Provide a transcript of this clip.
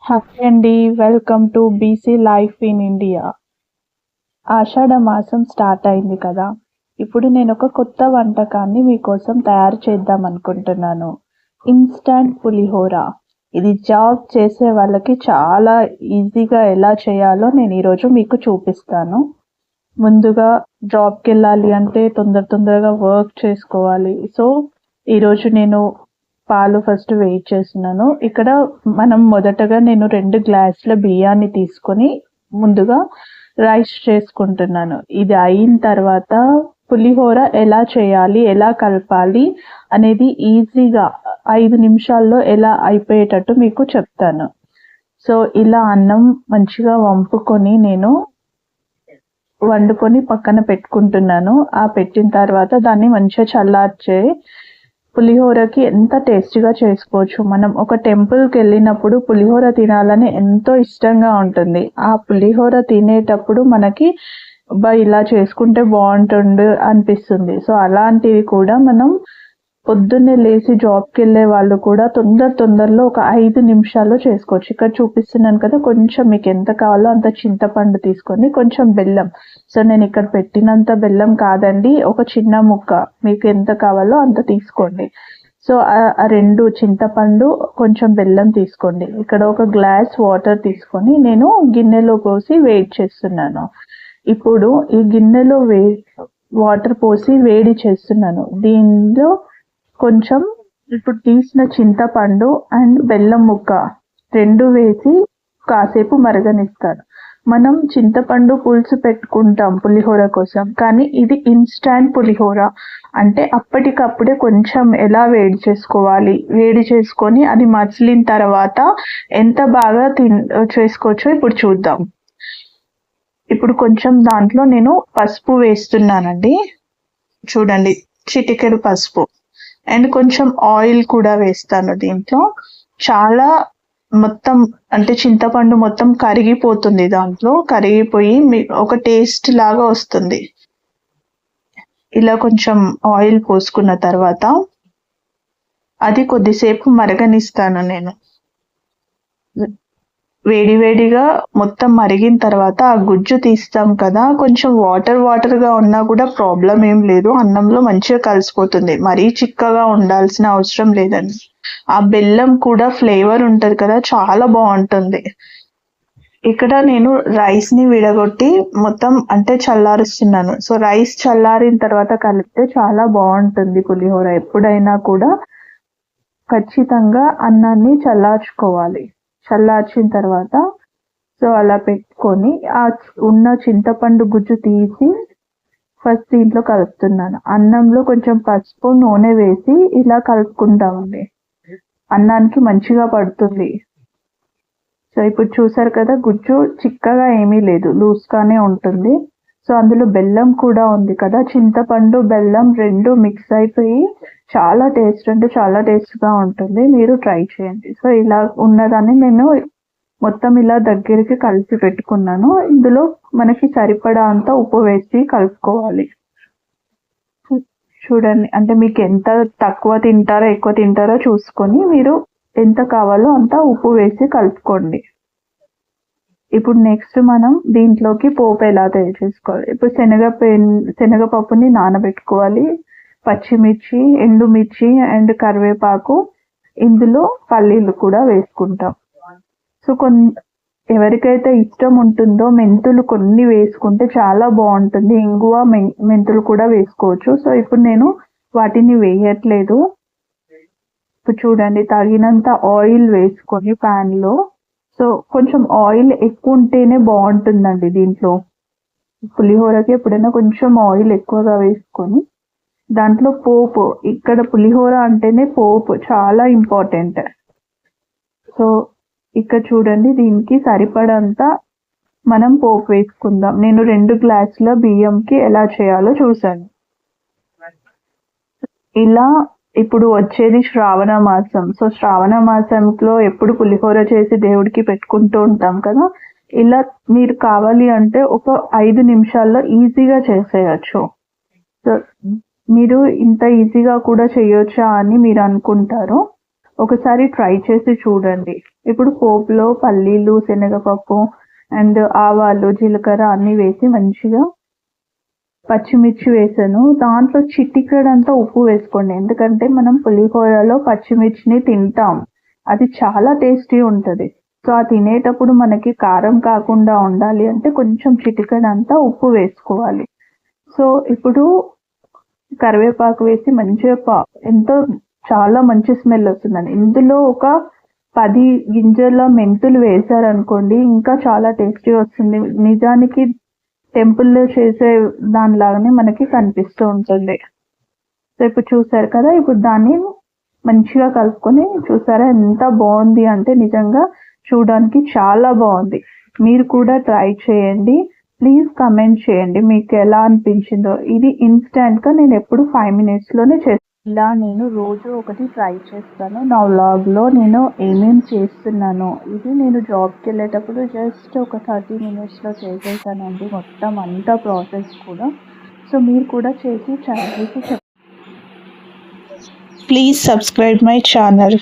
Hi అండి. Welcome to BC life in India. ఆషాఢ మాసం స్టార్ట్ అయింది కదా! ఇప్పుడు నేను ఒక కొత్త వంటకాన్ని మీకోసం తయారు చేద్దాం అనుకుంటున్నాను. ఇన్‌స్టాంట్ పులిహోర. ఇది జాబ్ చేసే వాళ్ళకి చాలా ఈజీగా ఎలా చేయాలో నేను ఈరోజు మీకు చూపిస్తాను. ముందుగా జాబ్‌కెళ్ళాలి అంటే తొందరగా వర్క్ చేసుకోవాలి. సో, ఈరోజు నేను పాలు ఫస్ట్ వేడి చేస్తున్నాను. ఇక్కడ మనం మొదటగా నేను 2 గ్లాసుల బియ్యాన్ని తీసుకొని ముందుగా రైస్ చేసుకుంటున్నాను. ఇది అయిన తర్వాత పులిహోర ఎలా చేయాలి, ఎలా కలపాలి అనేది ఈజీగా 5 నిమిషాల్లో ఎలా అయిపోయేటట్టు మీకు చెప్తాను. సో, ఇలా అన్నం మంచిగా వండుకొని పక్కన పెట్టుకుంటున్నాను. పెట్టిన తర్వాత దాన్ని మంచిగా చల్లార్చి పులిహోరకి ఎంత టేస్టీగా చేసుకోవచ్చు. మనం ఒక టెంపుల్కి వెళ్ళినప్పుడు పులిహోర తినాలని ఎంతో ఇష్టంగా ఉంటుంది. ఆ పులిహోర తినేటప్పుడు మనకి ఇలా చేసుకుంటే బాగుంటుండు అనిపిస్తుంది. సో అలాంటివి కూడా మనం పొద్దున్నే లేచి జాబ్కి వెళ్ళే వాళ్ళు కూడా తొందరలో ఒక 5 నిమిషాల్లో చేసుకోవచ్చు. ఇక్కడ చూపిస్తున్నాను కదా, కొంచెం మీకు ఎంత కావాలో అంత చింతపండు తీసుకొని కొంచెం బెల్లం. సో నేను ఇక్కడ పెట్టినంత బెల్లం కాదండి, ఒక చిన్న ముక్క మీకు ఎంత కావాలో అంత తీసుకోండి. సో ఆ 2 చింతపండు కొంచెం బెల్లం తీసుకోండి. ఇక్కడ ఒక గ్లాస్ వాటర్ తీసుకొని నేను గిన్నెలో పోసి వేడి చేస్తున్నాను. ఇప్పుడు ఈ గిన్నెలో వాటర్ పోసి వేడి చేస్తున్నాను. దీనిలో కొంచెం ఇప్పుడు తీసిన చింతపండు అండ్ బెల్లం ముక్క 2 వేసి కాసేపు మరగనిస్తాను. మనం చింతపండు పులుసు పెట్టుకుంటాం పులిహోర కోసం, కానీ ఇది ఇన్స్టాంట్ పులిహోర. అంటే అప్పటికప్పుడే కొంచెం ఎలా వేడి చేసుకోవాలి, వేడి చేసుకొని అది మసిలిన తర్వాత ఎంత బాగా చేసుకోవచ్చో ఇప్పుడు చూద్దాం. ఇప్పుడు కొంచెం దాంట్లో నేను పసుపు వేస్తున్నానండి. చూడండి, చిటికెడు పసుపు అండ్ కొంచెం ఆయిల్ కూడా వేస్తాను దీంట్లో. చాలా మొత్తం అంటే చింతపండు మొత్తం కరిగిపోతుంది, దాంట్లో కరిగిపోయి ఒక టేస్ట్ లాగా వస్తుంది. ఇలా కొంచెం ఆయిల్ పోసుకున్న తర్వాత అది కొద్దిసేపు మరగనిస్తాను నేను. వేడిగా మొత్తం మరిగిన తర్వాత ఆ గుజ్జు తీస్తాం కదా, కొంచెం వాటర్గా ఉన్నా కూడా ప్రాబ్లం ఏం లేదు. అన్నంలో మంచిగా కలిసిపోతుంది. మరీ చిక్కగా ఉండాల్సిన అవసరం లేదండి. ఆ బెల్లం కూడా ఫ్లేవర్ ఉంటుంది కదా, చాలా బాగుంటుంది. ఇక్కడ నేను రైస్ ని విడగొట్టి మొత్తం అంటే చల్లారుస్తున్నాను. సో రైస్ చల్లారిన తర్వాత కలిపితే చాలా బాగుంటుంది పులిహోర. ఎప్పుడైనా కూడా ఖచ్చితంగా అన్నాన్ని చల్లార్చుకోవాలి. చల్లార్చిన తర్వాత సో అలా పెట్టుకొని ఆ ఉన్న చింతపండు గుజ్జు తీసి ఫస్ట్ దీంట్లో కలుపుతున్నాను. అన్నంలో కొంచెం పసుపు నూనె వేసి ఇలా కలుపుకుంటామండి, అన్నానికి మంచిగా పడుతుంది. సో ఇప్పుడు చూసారు కదా, గుజ్జు చిక్కగా ఏమీ లేదు, లూజ్గానే ఉంటుంది. సో అందులో బెల్లం కూడా ఉంది కదా, చింతపండు బెల్లం 2 మిక్స్ అయిపోయి చాలా టేస్ట్ అంటే చాలా టేస్ట్గా ఉంటుంది. మీరు ట్రై చేయండి. సో ఇలా ఉన్నదాన్ని నేను మొత్తం ఇలా దగ్గరికి కలిపి పెట్టుకున్నాను. ఇందులో మనకి సరిపడా అంత ఉప్పు వేసి కలుపుకోవాలి. చూడండి, అంటే మీకు ఎంత తక్కువ తింటారో ఎక్కువ తింటారో చూసుకొని మీరు ఎంత కావాలో అంత ఉప్పు వేసి కలుపుకోండి. ఇప్పుడు నెక్స్ట్ మనం దీంట్లోకి పోపు ఎలా తయారు చేసుకోవాలి. ఇప్పుడు శనగపప్పుని నానబెట్టుకోవాలి, పచ్చిమిర్చి, ఎండుమిర్చి అండ్ కరివేపాకు, ఇందులో పల్లీలు కూడా వేసుకుంటాం. సో ఎవరికైతే ఇష్టం ఉంటుందో మెంతులు కొన్ని వేసుకుంటే చాలా బాగుంటుంది. ఇంగువ, మెంతులు కూడా వేసుకోవచ్చు. సో ఇప్పుడు నేను వాటిని వేయట్లేదు. ఇప్పుడు చూడండి, తగినంత ఆయిల్ వేసుకొని ప్యాన్లో, సో కొంచెం ఆయిల్ ఎక్కువ ఉంటేనే బాగుంటుందండి దీంట్లో. పులిహోరకి ఎప్పుడైనా కొంచెం ఆయిల్ ఎక్కువగా వేసుకొని దాంట్లో పోపు, ఇక్కడ పులిహోర అంటేనే పోపు చాలా ఇంపార్టెంట్. సో ఇక్కడ చూడండి, దీనికి సరిపడంత మనం పోపు వేసుకుందాం. నేను 2 గ్లాసుల బియ్యంకి ఎలా చేయాలో చూసాను. ఇలా ఇప్పుడు వచ్చేది శ్రావణ మాసం. సో శ్రావణ మాసంలో ఎప్పుడు పులిహోర చేసి దేవుడికి పెట్టుకుంటూ ఉంటాం కదా. ఇలా మీరు కావాలి అంటే ఒక 5 నిమిషాల్లో ఈజీగా చేసేయచ్చు. సో మీరు ఇంత ఈజీగా కూడా చేయొచ్చా అని మీరు అనుకుంటారు. ఒకసారి ట్రై చేసి చూడండి. ఇప్పుడు పోపులో పల్లీలు, శనగపప్పు అండ్ ఆవాలు, జీలకర్ర అన్నీ వేసి మంచిగా పచ్చిమిర్చి వేసాను. దాంట్లో చిటికెడంతా ఉప్పు వేసుకోండి, ఎందుకంటే మనం పులిహోరలో పచ్చిమిర్చిని తింటాం, అది చాలా టేస్టీ ఉంటుంది. సో ఆ తినేటప్పుడు మనకి కారం కాకుండా ఉండాలి అంటే కొంచెం చిటికెడంతా ఉప్పు వేసుకోవాలి. సో ఇప్పుడు కరివేపాకు వేసి మంచిగా ఎంతో చాలా మంచి స్మెల్ వస్తుందండి. ఇందులో ఒక 10 గింజల మెంతులు వేశారనుకోండి ఇంకా చాలా టేస్టీ వస్తుంది. నిజానికి టెంపుల్లో చేసే దానిలాగానే మనకి కనిపిస్తూ ఉంటుంది. సో ఇప్పుడు చూసారు కదా, ఇప్పుడు దాన్ని మంచిగా కలుపుకొని చూసారా ఎంత బాగుంది అంటే నిజంగా చూడడానికి చాలా బాగుంది. మీరు కూడా ట్రై చేయండి. ప్లీజ్ కమెంట్ చేయండి మీకు ఎలా అనిపించిందో. ఇది ఇన్స్టెంట్గా నేను ఎప్పుడు 5 మినిట్స్లోనే చేస్తాను. ఇలా నేను రోజు ఒకటి ట్రై చేస్తాను. నా వ్లాగ్లో నేను ఏమేమి చేస్తున్నానో ఇది నేను జాబ్కి వెళ్ళేటప్పుడు జస్ట్ ఒక 30 మినిట్స్లో చేసేసానండి మొత్తం అంతా ప్రాసెస్ కూడా. సో మీరు కూడా చేసి ట్రై చేసి ప్లీజ్ సబ్స్క్రైబ్ మై ఛానల్.